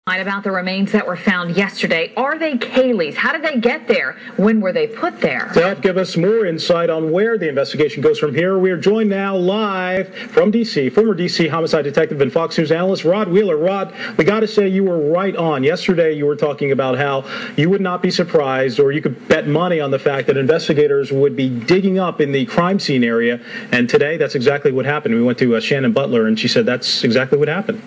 About the remains that were found yesterday. Are they Caylee's? How did they get there? When were they put there? To help give us more insight on where the investigation goes from here, we are joined now live from D.C., former D.C. homicide detective and Fox News analyst Rod Wheeler. Rod, we got to say you were right on. Yesterday you were talking about how you would not be surprised, or you could bet money on the fact that investigators would be digging up in the crime scene area, and today that's exactly what happened. We went to Shannon Butler, and she said that's exactly what happened.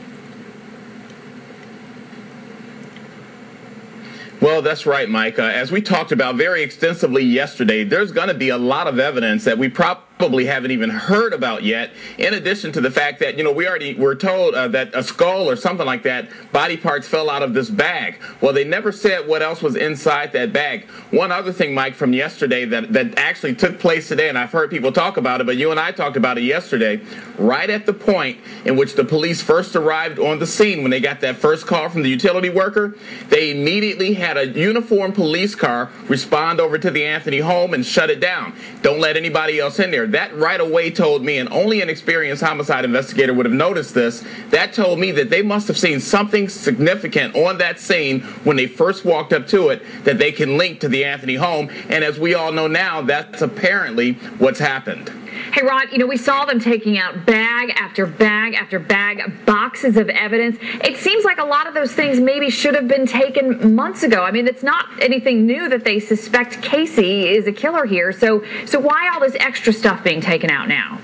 Well, that's right, Mike. As we talked about very extensively yesterday, there's going to be a lot of evidence that we probably haven't even heard about yet, in addition to the fact that, we already were told that a skull or something like that, body parts fell out of this bag. Well, they never said what else was inside that bag. One other thing, Mike, from yesterday that actually took place today, and I've heard people talk about it, but you and I talked about it yesterday, right at the point in which the police first arrived on the scene when they got that first call from the utility worker, they immediately had a uniformed police car respond over to the Anthony home and shut it down. Don't let anybody else in there. That right away told me, and only an experienced homicide investigator would have noticed this, that told me that they must have seen something significant on that scene when they first walked up to it that they can link to the Anthony home. And as we all know now, that's apparently what's happened. Hey, Rod, we saw them taking out bag after bag after bag, boxes of evidence. It seems like a lot of those things maybe should have been taken months ago. I mean, it's not anything new that they suspect Caylee is a killer here. So why all this extra stuff being taken out now?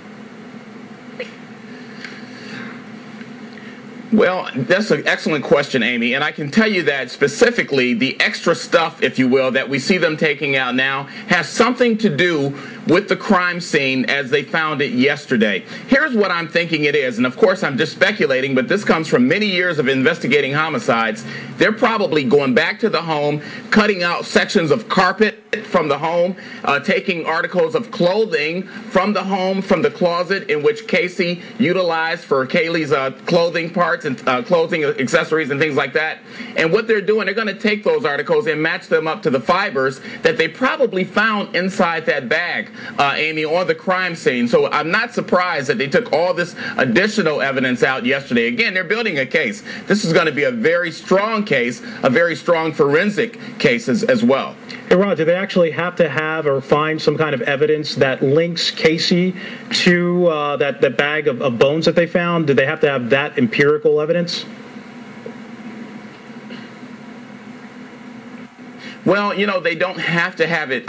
Well, that's an excellent question, Amy, and I can tell you that specifically the extra stuff, if you will, that we see them taking out now has something to do with the crime scene as they found it yesterday. Here's what I'm thinking it is, and of course I'm just speculating, but this comes from many years of investigating homicides. They're probably going back to the home, cutting out sections of carpet from the home, taking articles of clothing from the home, from the closet in which Caylee utilized for Caylee's clothing parts and clothing accessories and things like that. And what they're doing, they're going to take those articles and match them up to the fibers that they probably found inside that bag, Amy, on the crime scene. So I'm not surprised that they took all this additional evidence out yesterday. Again, they're building a case. This is going to be a very strong case, a very strong forensic case as well. Hey, Rod, do they actually have to have or find some kind of evidence that links Caylee to that bag of bones that they found? Do they have to have that empirical evidence? Well, they don't have to have it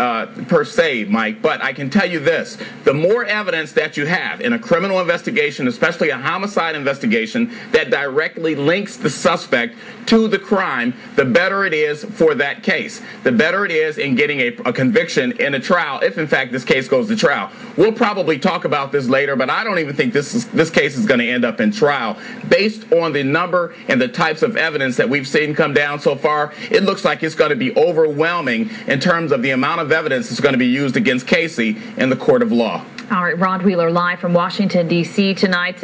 per se, Mike, but I can tell you this. The more evidence that you have in a criminal investigation, especially a homicide investigation, that directly links the suspect to the crime, the better it is for that case. The better it is in getting a conviction in a trial, if in fact this case goes to trial. We'll probably talk about this later, but I don't even think this case is going to end up in trial. Based on the number and the types of evidence that we've seen come down so far, it looks like it's going to be overwhelming in terms of the amount of evidence that's going to be used against Caylee in the court of law. All right, Rod Wheeler live from Washington, D.C. tonight.